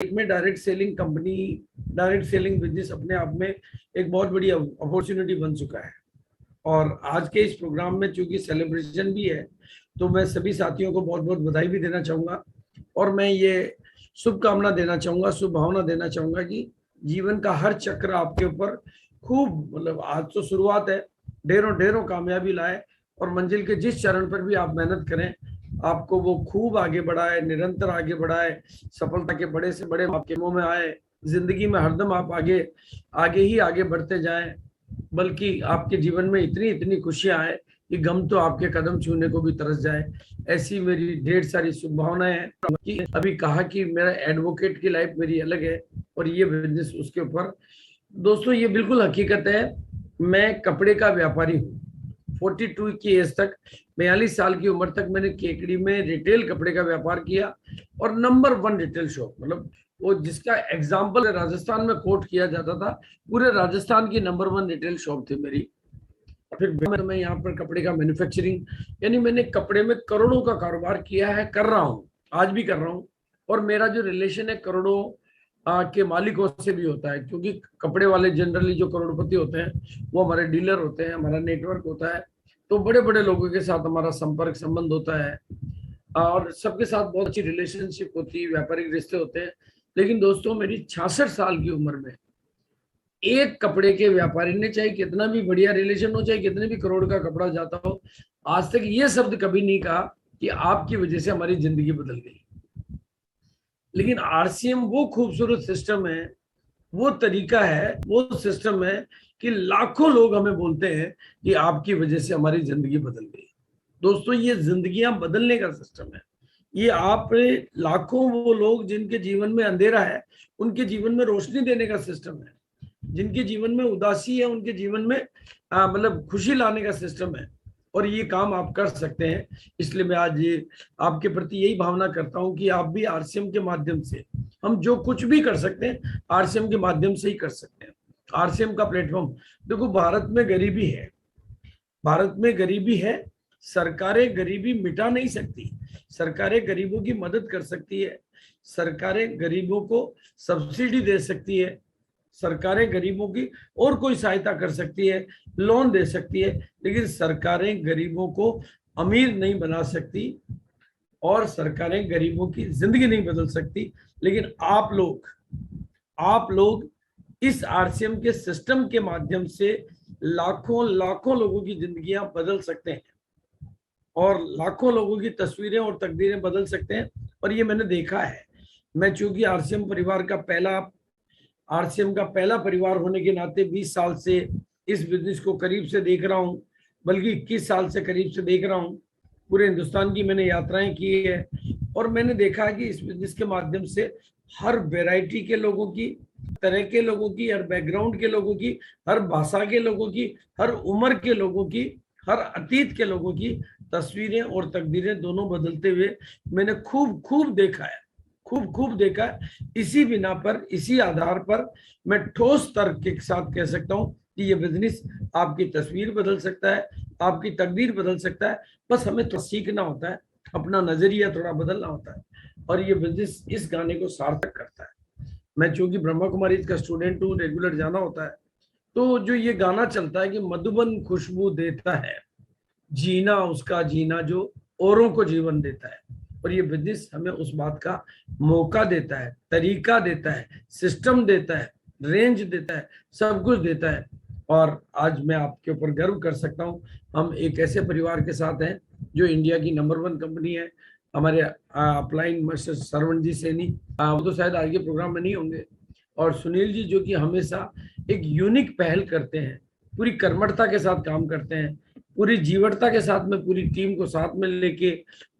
में direct selling company, direct selling business अपने आप में एक बहुत बड़ी अपॉर्चुनिटी बन चुका है। और आज के इस प्रोग्राम में चूंकि सेलिब्रेशन भी है, तो मैं सभी साथियों को बहुत बहुत बधाई भी देना चाहूंगा। और मैं ये शुभकामना देना चाहूंगा, शुभ भावना देना चाहूंगा कि जीवन का हर चक्र आपके ऊपर खूब, मतलब आज तो शुरुआत है, ढेरों ढेरों कामयाबी लाए और मंजिल के जिस चरण पर भी आप मेहनत करें, आपको वो खूब आगे बढ़ाए, निरंतर आगे बढ़ाए, सफलता के बड़े से बड़े आपके मुंह में आए। जिंदगी में हरदम आप आगे आगे ही आगे बढ़ते जाएं, बल्कि आपके जीवन में इतनी इतनी खुशियां आए कि गम तो आपके कदम छूने को भी तरस जाए। ऐसी मेरी ढेर सारी शुभभावनाएं हैं कि अभी कहा कि मेरा एडवोकेट की लाइफ मेरी अलग है और ये बिजनेस उसके ऊपर। दोस्तों ये बिल्कुल हकीकत है, मैं कपड़े का व्यापारी हूँ। 42 की एज तक, 42 साल की उम्र तक मैंने केकड़ी में रिटेल कपड़े का व्यापार किया और नंबर 1 रिटेल शॉप, मतलब वो जिसका एग्जाम्पल राजस्थान में कोट किया जाता था, पूरे राजस्थान की नंबर 1 रिटेल शॉप थी मेरी। फिर मैं यहाँ पर कपड़े का मैन्युफैक्चरिंग, यानी मैंने कपड़े में करोड़ों का कारोबार किया है, कर रहा हूँ, आज भी कर रहा हूँ। और मेरा जो रिलेशन है करोड़ों के मालिकों से भी होता है, क्योंकि कपड़े वाले जनरली जो करोड़पति होते हैं वो हमारे डीलर होते हैं, हमारा नेटवर्क होता है। तो बड़े बड़े लोगों के साथ हमारा संपर्क संबंध होता है और सबके साथ बहुत अच्छी रिलेशनशिप होती है, व्यापारिक रिश्ते होते हैं। लेकिन दोस्तों मेरी 66 साल की उम्र में एक कपड़े के व्यापारी ने, चाहे कितना भी बढ़िया रिलेशन हो, चाहे कितने भी करोड़ का कपड़ा जाता हो, आज तक ये शब्द कभी नहीं कहा कि आपकी वजह से हमारी जिंदगी बदल गई। लेकिन आरसीएम वो खूबसूरत सिस्टम है, वो तरीका है, वो सिस्टम है कि लाखों लोग हमें बोलते हैं कि आपकी वजह से हमारी जिंदगी बदल गई। दोस्तों ये जिंदगियां बदलने का सिस्टम है। ये आप लाखों वो लोग जिनके जीवन में अंधेरा है, उनके जीवन में रोशनी देने का सिस्टम है। जिनके जीवन में उदासी है, उनके जीवन में मतलब खुशी लाने का सिस्टम है। और ये काम आप कर सकते हैं। इसलिए मैं आज ये आपके प्रति यही भावना करता हूं कि आप भी आरसीएम के माध्यम से, हम जो कुछ भी कर सकते हैं आरसीएम के माध्यम से ही कर सकते हैं। आरसीएम का प्लेटफॉर्म, देखो भारत में गरीबी है, भारत में गरीबी है, सरकारें गरीबी मिटा नहीं सकती, सरकारें गरीबों की मदद कर सकती है, सरकारें गरीबों को सब्सिडी दे सकती है, सरकारें गरीबों की और कोई सहायता कर सकती है, लोन दे सकती है, लेकिन सरकारें गरीबों को अमीर नहीं बना सकती और सरकारें गरीबों की जिंदगी नहीं बदल सकती। लेकिन आप लोग इस आरसीएम के सिस्टम के माध्यम से लाखों लाखों लोगों की जिंदगियां बदल सकते हैं और लाखों लोगों की तस्वीरें और तकदीरें बदल सकते हैं। और ये मैंने देखा है। मैं चूंकि आरसीएम का पहला परिवार होने के नाते 20 साल से इस बिजनेस को करीब से देख रहा हूं, बल्कि 21 साल से करीब से देख रहा हूं। पूरे हिंदुस्तान की मैंने यात्राएं की है और मैंने देखा है कि इस बिजनेस के माध्यम से हर वैरायटी के लोगों की, तरह के लोगों की, हर बैकग्राउंड के लोगों की, हर भाषा के लोगों की, हर उम्र के लोगों की, हर अतीत के लोगों की तस्वीरें और तकदीरें दोनों बदलते हुए मैंने खूब खूब देखा है, खूब खूब देखा है। इसी बिना पर, इसी आधार पर मैं ठोस तर्क के साथ कह सकता हूं कि ये बिजनेस आपकी तस्वीर बदल सकता है, आपकी तकदीर बदल सकता है। बस हमें तो सीखना होता है, अपना नजरिया थोड़ा बदलना होता है और ये बिजनेस इस गाने को सार्थक करता है। मैं चूंकि ब्रह्मा कुमारी का स्टूडेंट हूँ, रेगुलर जाना होता है, तो जो ये गाना चलता है कि मधुबन खुशबू देता है, जीना उसका जीना जो औरों को जीवन देता है। और ये बिजनेस हमें उस बात का मौका देता है, तरीका देता है, सिस्टम देता है, रेंज देता है, सब कुछ देता है। और आज मैं आपके ऊपर गर्व कर सकता हूँ, हम एक ऐसे परिवार के साथ हैं जो इंडिया की नंबर 1 कंपनी है। हमारे अपलाइन मास्टर सरवण जी सैनी, वो तो शायद आगे प्रोग्राम में नहीं होंगे, और सुनील जी जो कि हमेशा एक यूनिक पहल करते हैं, पूरी कर्मठता के साथ काम करते हैं, पूरी जीवटता के साथ में पूरी टीम को साथ में लेके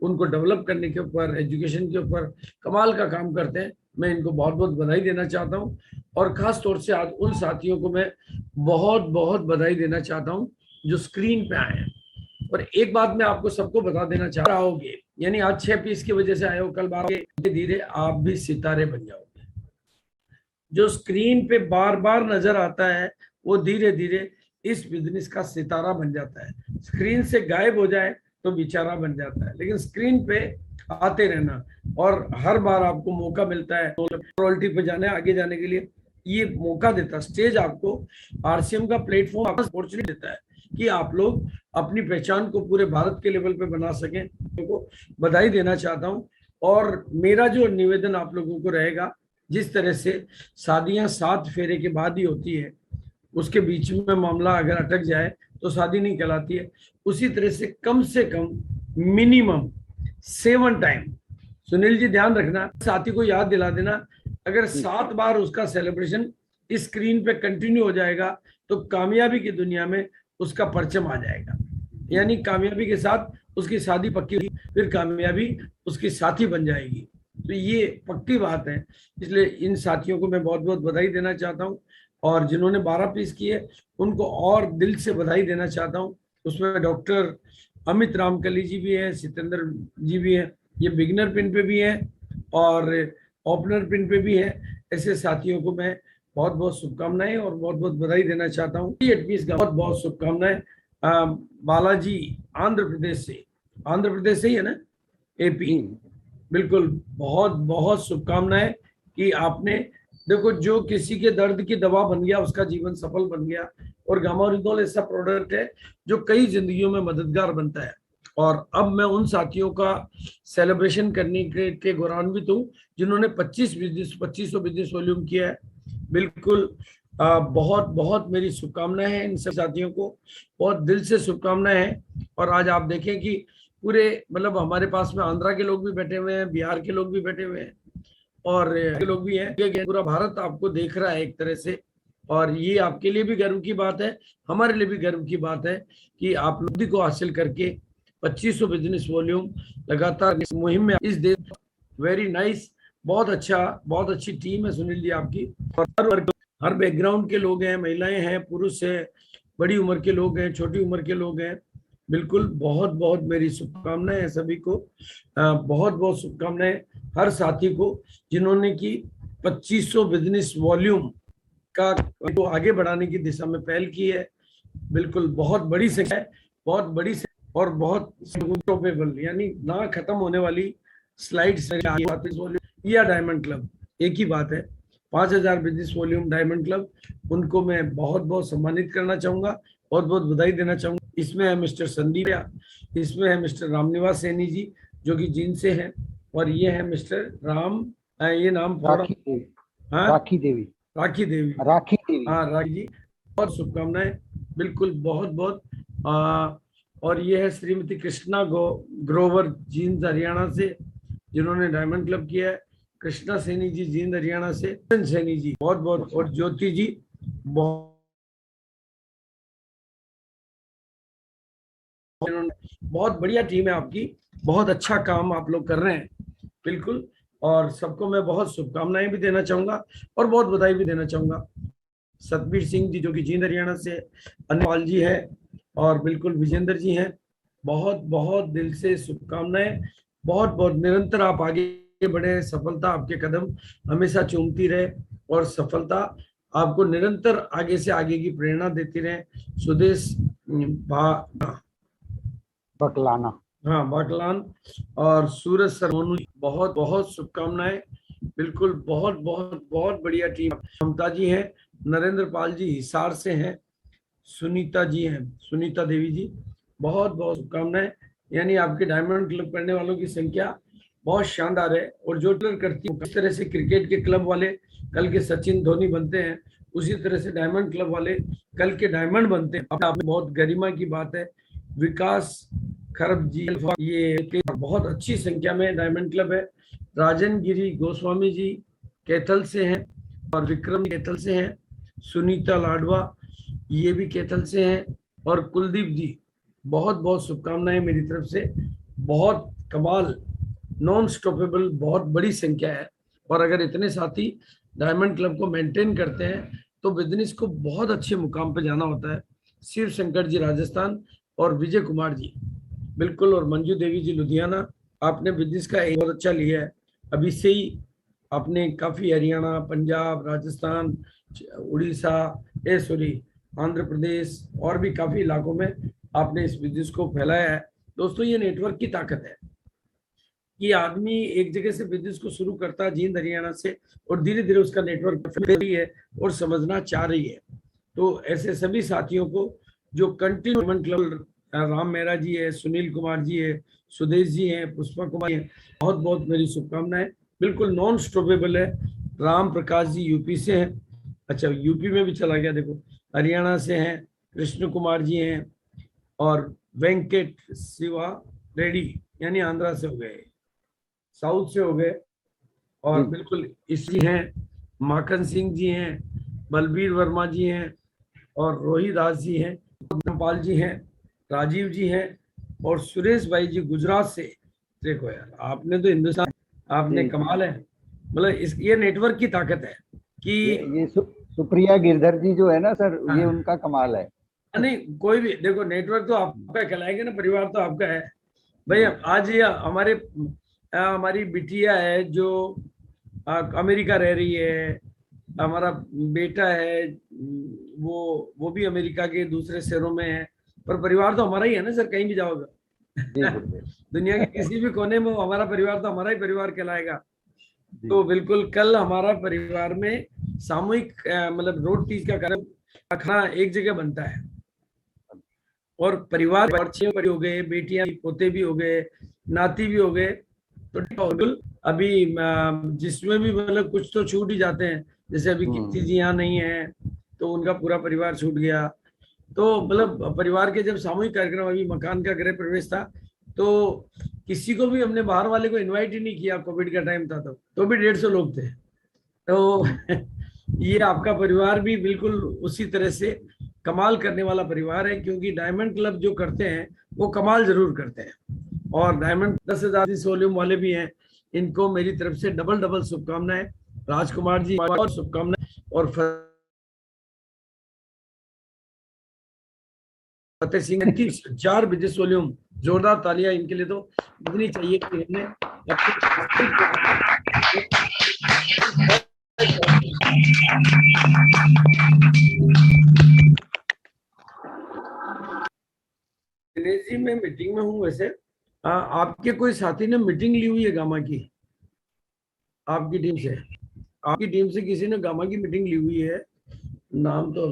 उनको डेवलप करने के ऊपर, एजुकेशन के ऊपर कमाल का काम करते हैं। मैं इनको बहुत बहुत बधाई देना चाहता हूं और खास तौर से आज उन साथियों को मैं बहुत बहुत बधाई देना चाहता हूं जो स्क्रीन पे आए हैं। और एक बात मैं आपको सबको बता देना चाह रहा हूँ, यानी आज 6 पीस की वजह से आए हो, कल धीरे धीरे आप भी सितारे बन जाओगे। जो स्क्रीन पे बार बार नजर आता है वो धीरे धीरे इस बिजनेस का सितारा बन जाता है। स्क्रीन से गायब हो जाए तो बेचारा बन जाता है, लेकिन स्क्रीन पे आते रहना, और हर बार आपको मौका मिलता है क्वालिटी पे जाने, आगे जाने के लिए ये मौका देता स्टेज आपको, आरसीएम का प्लेटफॉर्म आपको अपॉर्चुनिटी देता है कि आप लोग अपनी पहचान को पूरे भारत के लेवल पे बना सकें। तो बधाई देना चाहता हूं। और मेरा जो निवेदन आप लोगों को रहेगा, जिस तरह से शादियां 7 फेरे के बाद ही होती है, उसके बीच में मामला अगर अटक जाए तो शादी नहीं कहलाती है, उसी तरह से कम मिनिमम 7 टाइम, सुनील जी ध्यान रखना, साथी को याद दिला देना, अगर 7 बार उसका सेलिब्रेशन स्क्रीन पे कंटिन्यू हो जाएगा तो कामयाबी की दुनिया में उसका परचम आ जाएगा, यानी कामयाबी के साथ उसकी शादी पक्की हुई, फिर कामयाबी उसकी साथी बन जाएगी। तो ये पक्की बात है। इसलिए इन साथियों को मैं बहुत बहुत बधाई देना चाहता हूँ, और जिन्होंने 12 पीस किए उनको और दिल से बधाई देना चाहता हूँ। उसमें डॉक्टर अमित रामकली जी भी हैं, सितेंद्र जी भी हैं, ये बिगिनर पिन पे भी हैं और ओपनर पिन पे भी है। ऐसे साथियों को मैं बहुत बहुत शुभकामनाएं और बहुत बहुत बधाई देना चाहता हूँ। 8 पीस का बहुत बहुत शुभकामनाएं। बालाजी आंध्र प्रदेश से ही है ना, एपी, बिल्कुल बहुत बहुत शुभकामनाएं कि आपने, देखो जो किसी के दर्द की दवा बन गया उसका जीवन सफल बन गया, और गामारिदोल ऐसा प्रोडक्ट है जो कई जिंदगियों में मददगार बनता है। और अब मैं उन साथियों का सेलिब्रेशन करने के गौरवान्वित हूँ जिन्होंने 2500 बिजनेस वॉल्यूम किया है। बिल्कुल बहुत बहुत मेरी शुभकामनाएं हैं इन सब साथियों को, बहुत दिल से शुभकामनाएं हैं। और आज आप देखें कि पूरे मतलब हमारे पास में आंध्रा के लोग भी बैठे हुए हैं, बिहार के लोग भी बैठे हुए हैं, और के लोग भी हैं। पूरा भारत आपको देख रहा है एक तरह से, और ये आपके लिए भी गर्व की बात है, हमारे लिए भी गर्व की बात है कि आप लोग को हासिल करके 2500 बिजनेस वॉल्यूम लगातार इस मुहिम में इस देश। वेरी नाइस, बहुत अच्छा, बहुत अच्छी टीम है सुनील जी आपकी। और हर बैकग्राउंड के लोग हैं, महिलाएं हैं, पुरुष हैं, बड़ी उम्र के लोग हैं, छोटी उम्र के लोग हैं। बिल्कुल बहुत बहुत मेरी शुभकामनाएं हैं सभी को, बहुत बहुत शुभकामनाएं हर साथी को जिन्होंने की 2500 बिजनेस वॉल्यूम का को आगे बढ़ाने की दिशा में पहल की है। बिल्कुल बहुत बड़ी संख्या है, बहुत बड़ी और बहुत स्टॉपेबल, यानी ना खत्म होने वाली स्लाइड्स या डायमंड क्लब, एक ही बात है। 5000 बिजनेस वॉल्यूम डायमंड क्लब, उनको मैं बहुत बहुत सम्मानित करना चाहूंगा, बहुत बहुत बधाई देना चाहूंगा। इसमें है मिस्टर संदीप, इसमें है मिस्टर रामनिवास सैनी जी जो कि जींद से हैं, और ये है मिस्टर राम, ये नाम राखी देवी, हाँ राखी देवी, राखी देवी, राखी देवी, हाँ राखी जी, बहुत शुभकामनाएं, बिल्कुल बहुत बहुत। और ये है श्रीमती कृष्णा ग्रोवर जींद हरियाणा से, जिन्होंने डायमंड क्लब किया है। कृष्णा सैनी जी जींद हरियाणा से, सैनी जी बहुत बहुत, और ज्योति जी बहुत बहुत बढ़िया टीम है आपकी, बहुत अच्छा काम आप लोग कर रहे हैं। बिल्कुल, और सबको मैं बहुत शुभकामनाएं भी देना चाहूंगा और बहुत बधाई भी देना चाहूंगा। सतबीर सिंह जी जो कि जींद हरियाणा से, अनिल जी है, और बिल्कुल विजेंद्र जी हैं। बहुत बहुत दिल से शुभकामनाएं, बहुत बहुत निरंतर आप आगे बढ़े, सफलता आपके कदम हमेशा चूमती रहे, और सफलता आपको निरंतर आगे से आगे की प्रेरणा देती रहे। सुदेश बकलाना, हाँ बाकलान और सूरज सर, बहुत बहुत शुभकामनाएं। बिल्कुल बहुत बहुत बहुत बढ़िया टीम। ममता जी हैं, नरेंद्र पाल जी हिसार से हैं, सुनीता जी हैं, सुनीता देवी जी, बहुत बहुत शुभकामनाएं। यानी आपके डायमंड क्लब करने वालों की संख्या बहुत शानदार है, और जो करती है, इस तरह से क्रिकेट के क्लब वाले कल के सचिन धोनी बनते हैं, उसी तरह से डायमंड क्लब वाले कल के डायमंड बनते हैं। अपने बहुत गरिमा की बात है। विकास खरब जी, ये बहुत अच्छी संख्या में डायमंड क्लब है। राजन गिरी गोस्वामी जी कैथल से हैं, और विक्रम कैथल से हैं। सुनीता लाडवा ये भी कैथल से हैं, और कुलदीप जी, बहुत बहुत शुभकामनाएं मेरी तरफ से। बहुत कमाल, नॉन स्टॉपेबल, बहुत बड़ी संख्या है। और अगर इतने साथी डायमंड क्लब को मेंटेन करते हैं तो बिजनेस को बहुत अच्छे मुकाम पे जाना होता है। शिव शंकर जी राजस्थान, और विजय कुमार जी बिल्कुल, और मंजू देवी जी लुधियाना, आपने बिजनेस का एक बहुत अच्छा लिया है। अभी से ही आपने काफी हरियाणा, पंजाब, राजस्थान, उड़ीसा, सॉरी आंध्र प्रदेश, और भी काफी इलाकों में आपने इस बिजनेस को फैलाया है। दोस्तों ये नेटवर्क की ताकत है। कि आदमी एक जगह से बिजनेस को शुरू करता है जींद हरियाणा से, और धीरे धीरे उसका नेटवर्क फैल रही है और समझना चाह रही है। तो ऐसे सभी साथियों को जो कंटिन्यू क्लब, राम मेहरा जी है, सुनील कुमार जी है, सुदेश जी हैं, पुष्पा कुमार है, बहुत बहुत मेरी शुभकामनाएं। बिल्कुल नॉन स्टॉपेबल है। राम प्रकाश जी यूपी से हैं, अच्छा यूपी में भी चला गया देखो, हरियाणा से हैं, कृष्ण कुमार जी हैं, और वेंकट शिवा रेड्डी यानी आंध्रा से हो गए, साउथ से हो गए, और जी बिल्कुल इसी हैं, माखन सिंह जी हैं, बलबीर वर्मा जी हैं, और रोहित दास जी हैं, धर्मपाल जी हैं, राजीव जी हैं, और सुरेश भाई जी गुजरात से। देखो यार, आपने तो हिंदुस्तान, आपने जी कमाल है। मतलब इस ये नेटवर्क की ताकत है कि ये सुप्रिया गिरधर जी जो है ना सर, ये हाँ, उनका कमाल है। नहीं कोई भी देखो, नेटवर्क तो आपका कहलाएगा ना, परिवार तो आपका है भाई। जी आज ये हमारे हमारी बिटिया है जो अमेरिका रह रही है, हमारा बेटा है वो भी अमेरिका के दूसरे शहरों में है, पर परिवार तो हमारा ही है ना सर, कहीं भी जी जाओगे दुनिया के गुरुदेव। किसी भी कोने में हमारा परिवार तो हमारा ही परिवार कहलाएगा। जी तो बिल्कुल कल हमारा परिवार में सामूहिक मतलब रोड तीज का कार्यक्रम खाना एक जगह बनता है, और परिवार बच्चे बड़े हो गए, बेटियां पोते भी हो गए, नाती भी हो गए। तो बिल्कुल अभी जिसमें भी मतलब कुछ तो छूट ही जाते हैं, जैसे अभी कीर्ति जी यहाँ नहीं है तो उनका पूरा परिवार छूट गया। तो मतलब परिवार के जब सामूहिक कार्यक्रम, अभी मकान का गृह प्रवेश था, तो किसी को भी हमने बाहर वाले को इनवाइट ही नहीं किया, कोविड का टाइम था तो भी 150 लोग थे। तो ये आपका परिवार भी बिल्कुल उसी तरह से कमाल करने वाला परिवार है, क्योंकि डायमंड क्लब जो करते हैं वो कमाल जरूर करते हैं। और डायमंड 10,000 वॉल्यूम वाले भी हैं, इनको मेरी तरफ से डबल डबल शुभकामनाएं। राजकुमार जी और शुभकामनाएं, और फतेह सिंह की 4 बिजनेस वॉल्यूम, जोरदार तालियां इनके लिए तो इतनी चाहिए कि इन्हें दिनेश जी मैं मीटिंग में हूँ वैसे। आपके कोई साथी ने मीटिंग ली हुई है गामा की, आपकी टीम से? आपकी टीम से किसी ने गामा की मीटिंग ली हुई है? नाम तो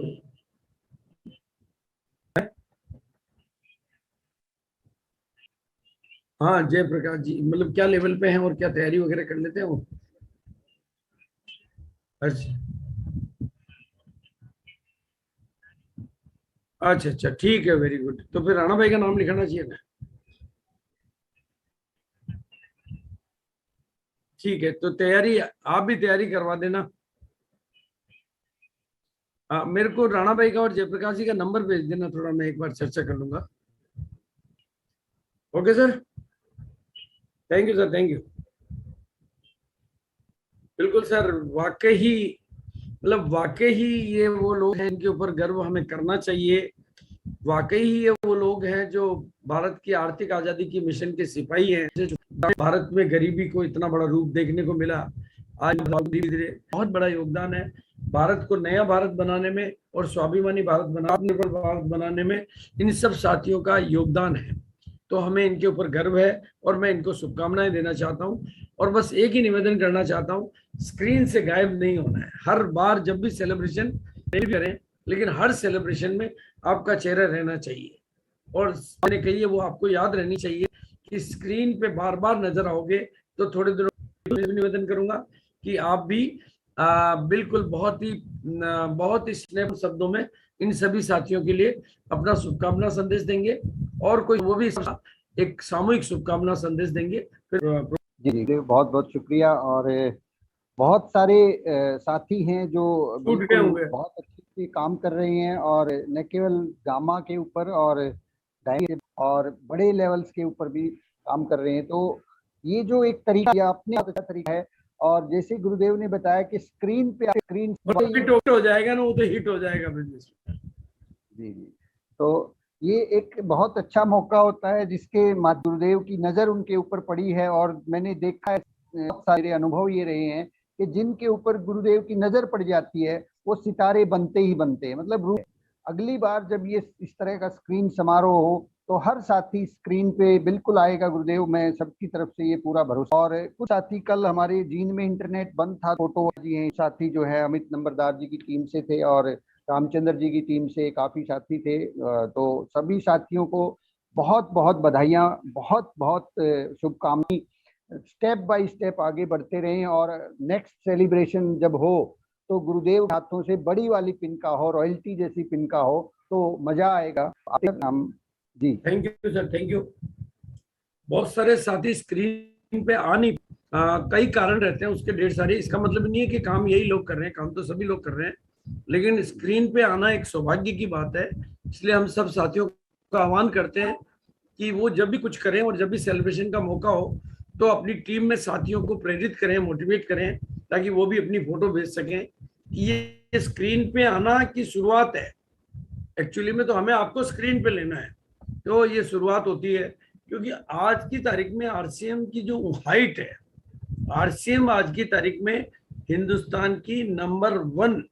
हाँ, जयप्रकाश जी, मतलब क्या लेवल पे हैं और क्या तैयारी वगैरह कर लेते हैं वो? अच्छा अच्छा अच्छा, ठीक है, वेरी गुड। तो फिर राणा भाई का नाम लिखाना चाहिए ना? ठीक है, तो तैयारी आप भी तैयारी करवा देना। मेरे को राणा भाई का और जयप्रकाश जी का नंबर भेज देना, थोड़ा मैं एक बार चर्चा कर लूंगा। Okay sir, thank you sir, thank you. बिल्कुल सर, वाकई ही मतलब वाकई ही ये वो लोग हैं इनके ऊपर गर्व हमें करना चाहिए। वाकई ही ये वो लोग हैं जो भारत की आर्थिक आजादी की मिशन के सिपाही हैं, जो भारत में गरीबी को इतना बड़ा रूप देखने को मिला। आज धीरे धीरे बहुत बड़ा योगदान है भारत को नया भारत बनाने में, और स्वाभिमानी भारत आत्मनिर्भर भारत बनाने में इन सब साथियों का योगदान है। तो हमें इनके ऊपर गर्व है, और मैं इनको शुभकामनाएं देना चाहता हूँ। और बस एक ही निवेदन करना चाहता हूँ, स्क्रीन से गायब नहीं होना है। हर बार जब भी सेलिब्रेशन करें, लेकिन हर सेलिब्रेशन में आपका चेहरा रहना चाहिए, और मैंने कही है वो आपको याद रहनी चाहिए कि स्क्रीन पे बार बार नजर आओगे तो थोड़े दिनों निवेदन करूंगा कि आप भी बिल्कुल बहुत ही स्नेह शब्दों में इन सभी साथियों के लिए अपना शुभकामना संदेश देंगे, और कोई वो भी एक सामूहिक शुभकामना संदेश देंगे। फिर जी जी बहुत बहुत शुक्रिया। और बहुत सारे साथी हैं जो छूट गए बिल्कुल होंगे। बहुत अच्छे से काम कर रहे हैं, और न केवल गामा के ऊपर और और बड़े लेवल्स के ऊपर भी काम कर रहे हैं। तो ये जो एक तरीका, ये अपने आप अच्छा तरीका है। और जैसे गुरुदेव ने बताया कि स्क्रीन पे स्क्रीन हिट हो जाएगा ना, वो तो हिट हो जाएगा बिजनेस। जी जी। तो ये एक बहुत अच्छा मौका होता है जिसके गुरुदेव की नजर उनके ऊपर पड़ी है। और मैंने देखा है, बहुत सारे अनुभव ये रहे हैं कि जिनके ऊपर गुरुदेव की नजर पड़ जाती है वो सितारे बनते ही बनते हैं। मतलब अगली बार जब ये इस तरह का स्क्रीन समारोह हो तो हर साथी स्क्रीन पे बिल्कुल आएगा गुरुदेव, मैं सबकी तरफ से ये पूरा भरोसा। और कुछ साथी कल हमारे जीन में इंटरनेट बंद था, फोटो जी हैं साथी जो है अमित नंबरदार जी की टीम से थे और रामचंद्र जी की टीम से काफी साथी थे। तो सभी साथियों को बहुत बहुत बधाइयाँ, बहुत बहुत शुभकामनाएं। स्टेप बाय स्टेप आगे बढ़ते रहें और नेक्स्ट सेलिब्रेशन जब हो तो गुरुदेव हाथों से बड़ी वाली पिन का हो, रॉयल्टी जैसी पिन का हो, तो मजा आएगा। हम जी thank you sir, thank you. बहुत सारे साथी स्क्रीन पे आ नहीं, कई कारण रहते हैं उसके ढेर सारे। इसका मतलब नहीं है कि काम यही लोग कर रहे हैं, काम तो सभी लोग कर रहे हैं, लेकिन स्क्रीन पे आना एक सौभाग्य की बात है। इसलिए हम सब साथियों का आह्वान करते हैं कि वो जब भी कुछ करें और जब भी सेलिब्रेशन का मौका हो तो अपनी टीम में साथियों को प्रेरित करें, मोटिवेट करें, ताकि वो भी अपनी फोटो भेज सकें। ये स्क्रीन पे आना की शुरुआत है, एक्चुअली में तो हमें आपको स्क्रीन पे लेना है, तो ये शुरुआत होती है। क्योंकि आज की तारीख में आरसीएम की जो हाइट है, आरसीएम आज की तारीख में हिंदुस्तान की नंबर वन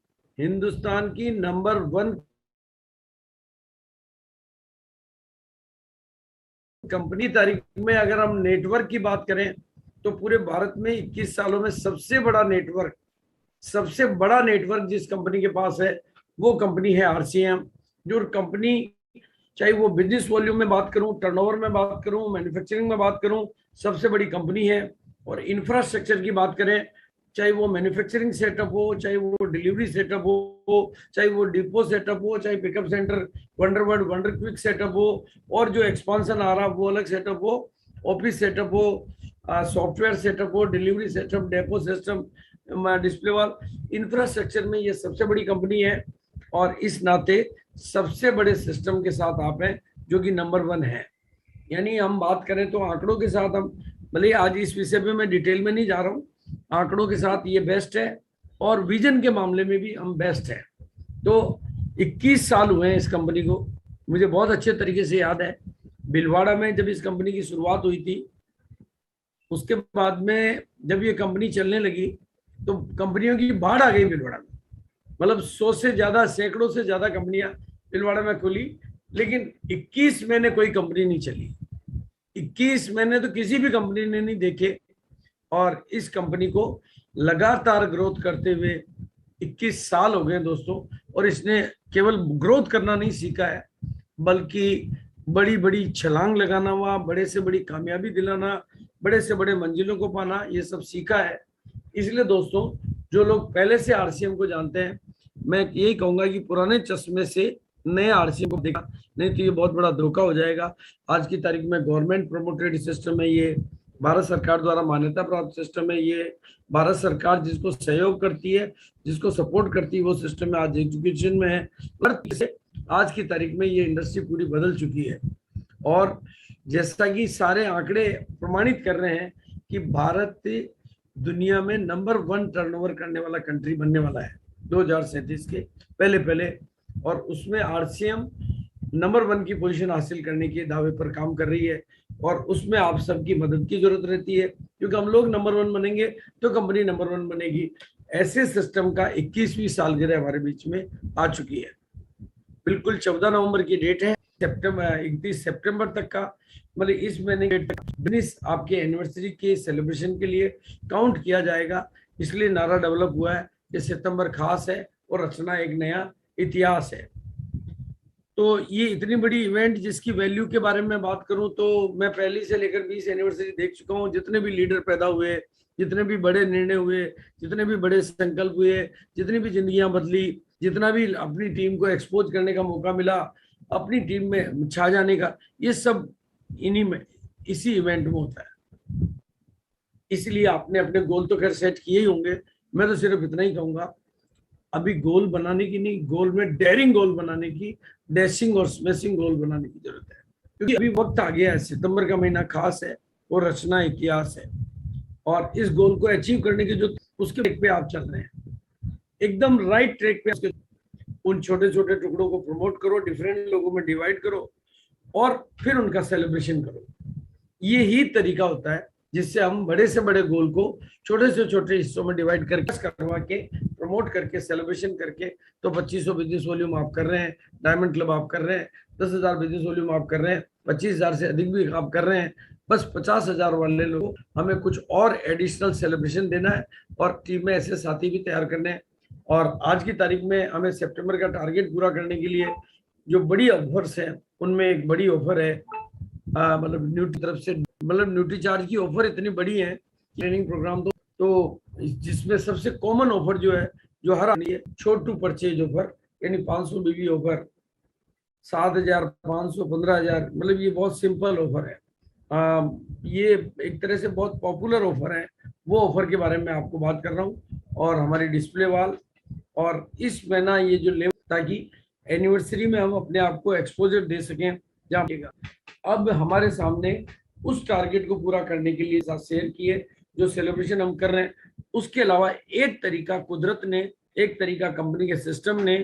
कंपनी। तारीख में अगर हम नेटवर्क की बात करें तो पूरे भारत में 21 सालों में सबसे बड़ा नेटवर्क जिस कंपनी के पास है वो कंपनी है आरसीएम। जो कंपनी, चाहे वो बिजनेस वॉल्यूम में बात करूं, टर्नओवर में बात करूं, मैन्युफैक्चरिंग में बात करूं, सबसे बड़ी कंपनी है। और इंफ्रास्ट्रक्चर की बात करें, चाहे वो मैन्युफैक्चरिंग सेटअप हो, चाहे वो डिलीवरी सेटअप हो, चाहे वो डिपो सेटअप हो, चाहे पिकअप सेंटर वंडरवर्ड वंडर क्विक सेटअप हो, और जो एक्सपांशन आ रहा वो अलग सेटअप हो, ऑफिस सेटअप हो, सॉफ्टवेयर सेटअप हो, delivery setup, depot system, display wall, infrastructure में ये सबसे बड़ी कंपनी है। और इस नाते सबसे बड़े सिस्टम के साथ आप हैं जो कि नंबर 1 है। यानी हम बात करें तो आंकड़ों के साथ हम, भले आज इस विषय पे मैं डिटेल में नहीं जा रहा हूँ, आंकड़ों के साथ ये बेस्ट है और विजन के मामले में भी हम बेस्ट है। तो 21 साल हुए हैं इस कंपनी को। मुझे बहुत अच्छे तरीके से याद है भीलवाड़ा में जब इस कंपनी की शुरुआत हुई थी, उसके बाद में जब ये कंपनी चलने लगी तो कंपनियों की बाढ़ आ गई भीलवाड़ा में। मतलब 100 से ज्यादा, सैकड़ों से ज्यादा कंपनियां भीलवाड़ा में खुली, लेकिन 21 महीने कोई कंपनी नहीं चली। 21 महीने तो किसी भी कंपनी ने नहीं देखे। और इस कंपनी को लगातार ग्रोथ करते हुए 21 साल हो गए दोस्तों। और इसने केवल ग्रोथ करना नहीं सीखा है, बल्कि बड़ी बड़ी छलांग लगाना हुआ, बड़े से बड़ी कामयाबी दिलाना, बड़े से बड़े मंजिलों को पाना, ये सब सीखा है। इसलिए दोस्तों, जो लोग पहले से आरसीएम को जानते हैं, मैं यही कहूंगा कि पुराने चश्मे से नए आरसीएम को देखा, नहीं तो ये बहुत बड़ा धोखा हो जाएगा। आज की तारीख में गवर्नमेंट प्रोमोटेड सिस्टम है ये, भारत सरकार द्वारा मान्यता प्राप्त सिस्टम है ये। भारत सरकार जिसको सहयोग करती है, जिसको सपोर्ट करती है, वो सिस्टम में आज एजुकेशन में है। आज की तारीख में ये इंडस्ट्री पूरी बदल चुकी है। और जैसा कि सारे आंकड़े प्रमाणित कर रहे हैं कि भारत दुनिया में नंबर 1 टर्नओवर करने वाला कंट्री बनने वाला है 2037 के पहले। और उसमें आरसीएम नंबर 1 की पोजीशन हासिल करने के दावे पर काम कर रही है। और उसमें आप सबकी मदद की जरूरत रहती है, क्योंकि हम लोग नंबर 1 बनेंगे तो कंपनी नंबर 1 बनेगी। ऐसे सिस्टम का 21वीं सालगिरह हमारे बीच में आ चुकी है। बिल्कुल 14 नवंबर की डेट है, 31 सितंबर तक का, मतलब इस महीने के बिजनेस आपके एनिवर्सरी के सेलिब्रेशन के लिए काउंट किया जाएगा। इसलिए नारा डेवलप हुआ है कि सितंबर खास है और रचना एक नया इतिहास है। तो ये इतनी बड़ी इवेंट जिसकी वैल्यू के बारे में बात करूं तो मैं पहली से लेकर 20 एनिवर्सरी देख चुका हूं। जितने भी लीडर पैदा हुए, जितने भी बड़े निर्णय हुए, जितने भी बड़े संकल्प हुए, जितनी भी जिंदगियां बदली, जितना भी अपनी टीम को एक्सपोज करने का मौका मिला, अपनी टीम में छा जाने का, ये सब इन्हीं में, इसी इवेंट में होता है। इसलिए आपने अपने गोल तो खैर सेट किए ही होंगे। मैं तो सिर्फ इतना ही कहूंगा, अभी गोल बनाने की नहीं, गोल में डेयरिंग गोल बनाने की, डैशिंग और स्मैशिंग गोल बनाने की जरूरत है। क्योंकि अभी वक्त आ गया है, सितंबर का महीना खास है और रचना इतिहास है। और इस गोल को अचीव करने के जो उसके ट्रैक पे आप चल रहे हैं, एकदम राइट ट्रैक पे। उन छोटे छोटे टुकड़ों को प्रमोट करो, डिफरेंट लोगों में डिवाइड करो और फिर उनका सेलिब्रेशन करो। ये ही तरीका होता है जिससे हम बड़े से बड़े गोल को छोटे से छोटे हिस्सों में डिवाइड करके करवा के प्रमोट करके सेलिब्रेशन करके, तो 2500 बिजनेस वॉल्यूम आप कर रहे हैं, डायमंड क्लब आप कर रहे हैं, 10,000 बिजनेस वॉल्यूम आप कर रहे हैं, 25,000 से अधिक भी आप कर रहे हैं, बस 50,000 वाले लोगों हमें कुछ और एडिशनल सेलिब्रेशन देना है और टीम में ऐसे साथी भी तैयार करने हैं। और आज की तारीख में हमें सितंबर का टारगेट पूरा करने के लिए जो बड़ी ऑफर्स हैं, उनमें एक बड़ी ऑफर है मतलब न्यूट्री तरफ से, मतलब न्यूट्री चार्ज की ऑफर इतनी बड़ी है ट्रेनिंग प्रोग्राम तो जिसमें सबसे कॉमन ऑफर जो है, जो हर आनी है, छोट टू परचेज ऑफर, यानी 500 बीबी ऑफर, 7,500, 15,000, मतलब ये बहुत सिंपल ऑफर है। ये एक तरह से बहुत पॉपुलर ऑफर है। वो ऑफर के बारे में आपको बात कर रहा हूँ, और हमारी डिस्प्ले वाल, और इस महीना ये जो लेवल, ताकि एनिवर्सरी में हम अपने आप को एक्सपोजर दे सकें। जहाँ अब हमारे सामने उस टारगेट को पूरा करने के लिए साथ शेयर किए जो सेलिब्रेशन हम कर रहे हैं, उसके अलावा एक तरीका कुदरत ने, एक तरीका कंपनी के सिस्टम ने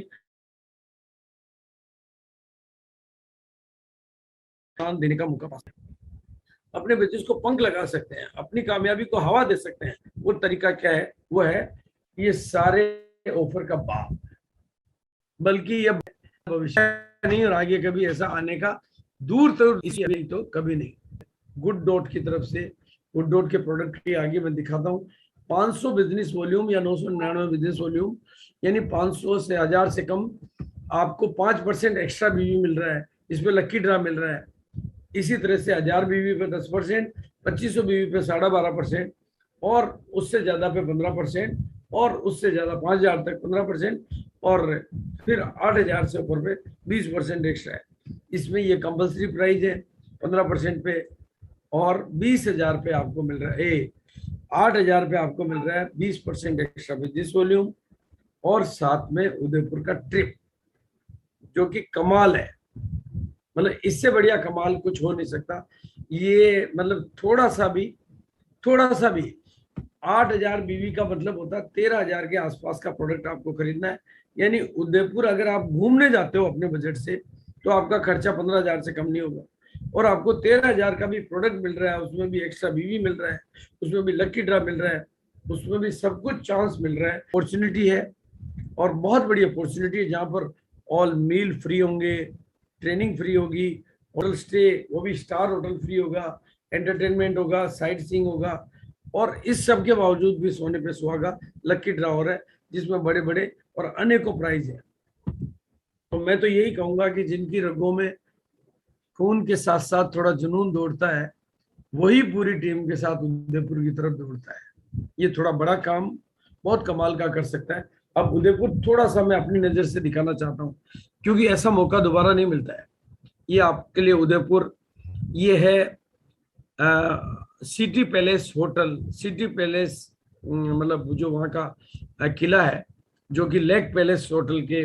देने का मौका पा सकते हैं, अपने बिजनेस को पंख लगा सकते हैं, अपनी कामयाबी को हवा दे सकते हैं। वो तरीका क्या है? वो है ये सारे ऑफर का बाप, बल्कि ये भविष्य नहीं और आगे कभी ऐसा आने का दूर तो इसी तो कभी नहीं। गुड डॉट की तरफ से, गुड डॉट के प्रोडक्ट के आगे मैं दिखाता हूँ 500 बिजनेस वॉल्यूम या 999 बिजनेस वॉल्यूम, यानी 500 से 1000 से कम आपको 5% एक्स्ट्रा बीवी मिल रहा है, इसमें लक्की ड्रा मिल रहा है। इसी तरह से 1000 बीवी पे 10%, 2500 बीवी पे 12.5%, और उससे ज्यादा पे 15%, और उससे ज्यादा 5000 तक 15%, और फिर 8000 से ऊपर पे 20% एक्स्ट्रा है। इसमें ये कंपल्सरी प्राइस है 15% पे, और 20,000 पे आपको मिल रहा है, 8,000 पे आपको मिल रहा है 20% एक्स्ट्रा बिजनेस वॉल्यूम, और साथ में उदयपुर का ट्रिप, जो कि कमाल है। मतलब इससे बढ़िया कमाल कुछ हो नहीं सकता। ये मतलब थोड़ा सा भी 8,000 बीवी का मतलब होता है 13,000 के आसपास का प्रोडक्ट आपको खरीदना है। यानी उदयपुर अगर आप घूमने जाते हो अपने बजट से, तो आपका खर्चा 15,000 से कम नहीं होगा, और आपको 13,000 का भी प्रोडक्ट मिल रहा है, उसमें भी एक्स्ट्रा बीवी मिल रहा है, उसमें भी लकी ड्रा मिल रहा है, उसमें भी सब कुछ चांस मिल रहा है। अपॉर्चुनिटी है, और बहुत बड़ी अपॉर्चुनिटी है, जहाँ पर ऑल मील फ्री होंगे, ट्रेनिंग फ्री होगी, होटल स्टे वो भी स्टार होटल फ्री होगा, एंटरटेनमेंट होगा, साइट सीइंग होगा, और इस सब के बावजूद भी सोने पे सुहागा लकी ड्रा हो रहा है, जिसमें बड़े बड़े और अनेकों प्राइज है। तो मैं तो यही कहूंगा कि जिनकी रगों में खून के साथ साथ थोड़ा जुनून दौड़ता है, वही पूरी टीम के साथ उदयपुर की तरफ दौड़ता है। ये थोड़ा बड़ा काम बहुत कमाल का कर सकता है। अब उदयपुर थोड़ा सा मैं अपनी नजर से दिखाना चाहता हूँ, क्योंकि ऐसा मौका दोबारा नहीं मिलता है। ये आपके लिए उदयपुर, ये है city palace hotel, city palace मतलब जो वहाँ का किला है, जो कि लेक पैलेस होटल के,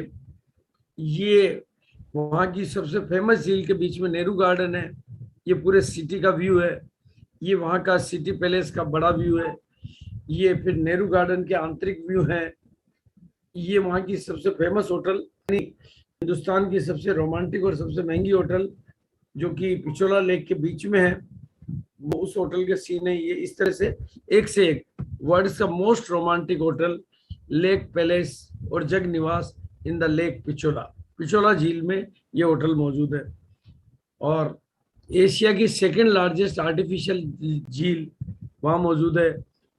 ये वहाँ की सबसे फेमस झील के बीच में नेहरू गार्डन है। ये पूरे सिटी का व्यू है। ये वहाँ का सिटी पैलेस का बड़ा व्यू है। ये फिर नेहरू गार्डन के आंतरिक व्यू है। ये वहाँ की सबसे फेमस होटल, हिंदुस्तान की सबसे रोमांटिक और सबसे महंगी होटल, जो कि पिछोला लेक के बीच में है, वो उस होटल के सीन है। ये इस तरह से एक वर्ल्ड का most romantic hotel, lake palace और जग निवास इन द लेक पिछोला झील में ये होटल मौजूद है। और एशिया की सेकंड लार्जेस्ट आर्टिफिशियल झील वहाँ मौजूद है।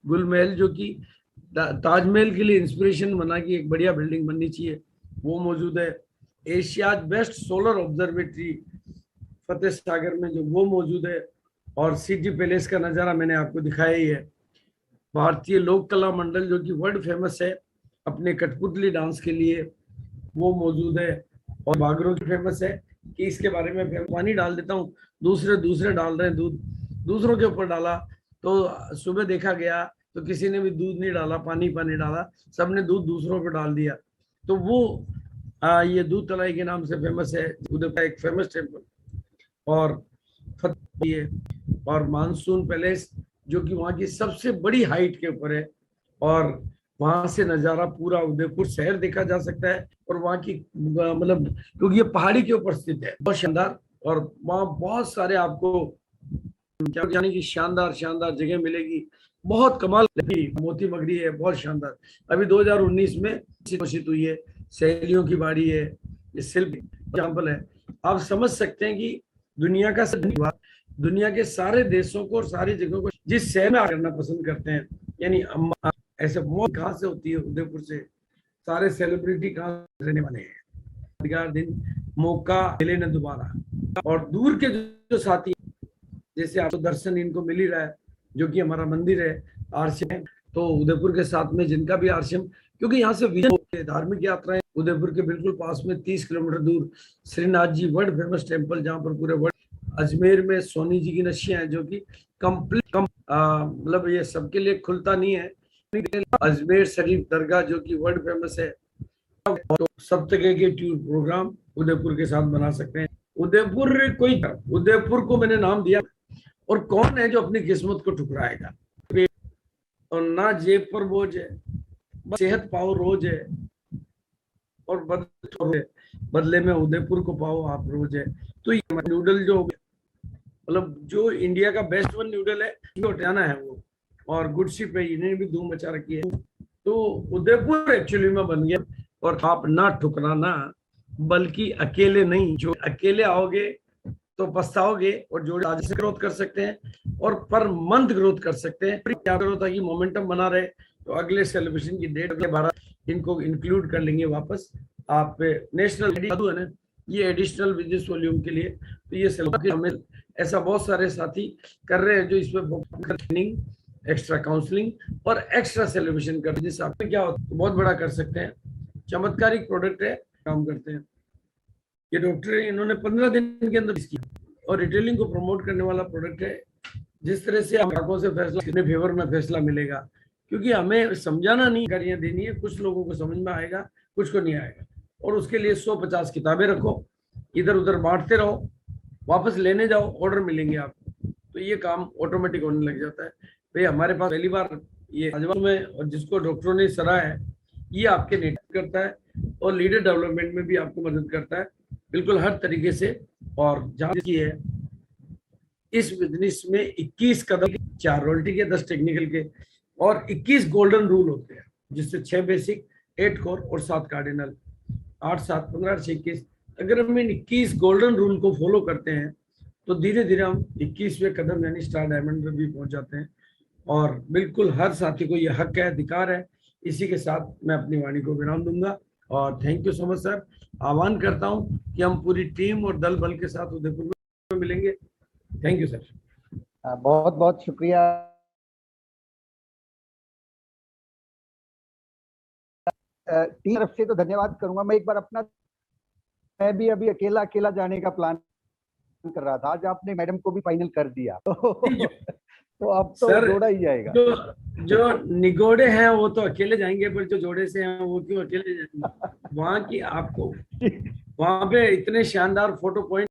गुलमहल, जो कि ताजमहल के लिए इंस्पिरेशन बना कि एक बढ़िया बिल्डिंग बननी चाहिए, वो मौजूद है। Asia best solar observatory Fateh Sagar में, जो वो मौजूद है। और सिटी पैलेस का नज़ारा मैंने आपको दिखाया ही है। भारतीय लोक कला मंडल, जो कि वर्ल्ड फेमस है अपने कठपुतली डांस के लिए, वो मौजूद है। और बागरों की फेमस है कि इसके बारे में पानी डाल देता हूँ, दूसरे डाल रहे हैं दूध, दूसरों के ऊपर डाला तो सुबह देखा गया तो किसी ने भी दूध नहीं डाला, पानी डाला, सबने दूध दूसरों पर डाल दिया। तो वो ये दूध तलाई के नाम से फेमस है, उधर का एक फेमस टेम्पल। और और मानसून पैलेस, जो कि वहाँ की सबसे बड़ी हाइट के ऊपर है, और वहां से नज़ारा पूरा उदयपुर शहर देखा जा सकता है। और वहाँ की मतलब, क्योंकि ये पहाड़ी के ऊपर स्थित है, बहुत शानदार, और वहाँ बहुत सारे आपको क्या जाने की शानदार शानदार जगह मिलेगी, बहुत कमाल की मोती मगरी है, बहुत शानदार। अभी 2019 में घोषित हुई है, सहेलियों की बाड़ी है, ये सिल्क एग्जाम्पल है। आप समझ सकते हैं कि दुनिया का दुनिया के सारे देशों को और सारी जगहों को जिस शहर में करना पसंद करते हैं, यानी ऐसे मौत कहाँ से होती है, उदयपुर से। सारे सेलिब्रिटी कहाँ रहने वाले हैं, यादगार दिन मौका मिले न दोबारा। और दूर के जो साथी, जैसे आपको दर्शन इनको मिल ही रहा है, जो कि हमारा मंदिर है आरसीएम है, तो उदयपुर के साथ में जिनका भी आरसीएम, क्योंकि यहाँ से धार्मिक यात्राएं उदयपुर के बिल्कुल पास में 30 किलोमीटर दूर Shrinath ji world famous temple, जहाँ पर पूरे वर्ल्ड, अजमेर में सोनी जी की नशियां हैं जो कि कंप्लीट मतलब ये सबके लिए खुलता नहीं है। अजमेर शरीफ दरगाह जो कि वर्ल्ड फेमस है, तो सब तरह के टूर प्रोग्राम उदयपुर के साथ बना सकते हैं। उदयपुर को मैंने नाम दिया, और कौन है जो अपनी किस्मत को ठुकराएगा। और ना जेब पर बोझ है, सेहत पाओ रोज है, और बदले में उदयपुर को पाओ आप रोज है। तो ये नूडल जो मतलब जो इंडिया का बेस्ट वन नूडल है, हटाना है वो, और गुड शिप है, इन्हें भी धूम मचा रखी है। तो उदयपुर एक्चुअली में बन गया। और आप ना ठुकराना, बल्कि अकेले नहीं, जो अकेले आओगे तो पछताओगे, और जो आज से ग्रोथ कर सकते हैं और पर मंथ ग्रोथ कर सकते हैं, क्या करो ताकि मोमेंटम बना रहे। तो अगले सेलिब्रेशन की डेट के 12 इनको इंक्लूड कर लेंगे वापस। आप नेशनल है ना, ये एडिशनल बिजनेस वॉल्यूम के लिए, तो ये हमें ऐसा बहुत सारे साथी कर रहे हैं जो इसमें ट्रेनिंग, एक्स्ट्रा काउंसलिंग और एक्स्ट्रा सेलिब्रेशन कर, जिससे आप क्या होता है बहुत बड़ा कर सकते हैं। चमत्कारिक प्रोडक्ट है, काम करते हैं ये डॉक्टर, इन्होंने 15 दिन के अंदर इसकी, और रिटेलिंग को प्रमोट करने वाला प्रोडक्ट है। जिस तरह से ग्राहकों से फैसला कितने फेवर में फैसला मिलेगा, क्योंकि हमें समझाना नहीं, गाड़ियां देनी है, कुछ लोगों को समझ में आएगा, कुछ को नहीं आएगा, और उसके लिए 150 किताबें रखो, इधर उधर बांटते रहो, वापस लेने जाओ, ऑर्डर मिलेंगे आपको, तो ये काम ऑटोमेटिक होने लग जाता है। भाई हमारे पास पहली बार ये आजवा में, और जिसको डॉक्टरों ने सराहा है, ये आपके नेटवर्क करता है और लीडर डेवलपमेंट में भी आपको मदद करता है, बिल्कुल हर तरीके से। और जहाँ की है इस बिजनेस में 21 कदम, 4 रॉयल्टी के, 10 टेक्निकल के, और 21 गोल्डन रूल होते हैं, जिससे 6 बेसिक, 8 कोर और 7 कार्डिनल, 8 7 15 6 21। अगर हम इन 21 गोल्डन रूल को फॉलो करते हैं तो धीरे धीरे हम 21वें कदम यानी स्टार डायमंड पे भी पहुंच जाते हैं। और बिल्कुल हर साथी को ये हक है, अधिकार है। इसी के साथ मैं अपनी वाणी को विराम दूंगा, और thank you so much sir. आह्वान करता हूं कि हम पूरी टीम और दल बल के साथ उदयपुर में मिलेंगे। Thank you sir. बहुत बहुत शुक्रिया। टीम तरफ से तो धन्यवाद करूंगा। मैं एक बार अपना, मैं भी अभी अकेला अकेला जाने का प्लान कर रहा था, आज आपने मैडम को भी फाइनल कर दिया तो अब तो सर, जोड़ा ही जाएगा। जो निगोड़े हैं वो तो अकेले जाएंगे, पर जो जोड़े से हैं वो क्यों अकेले जाएंगे। वहां की आपको वहां पे इतने शानदार फोटो पॉइंट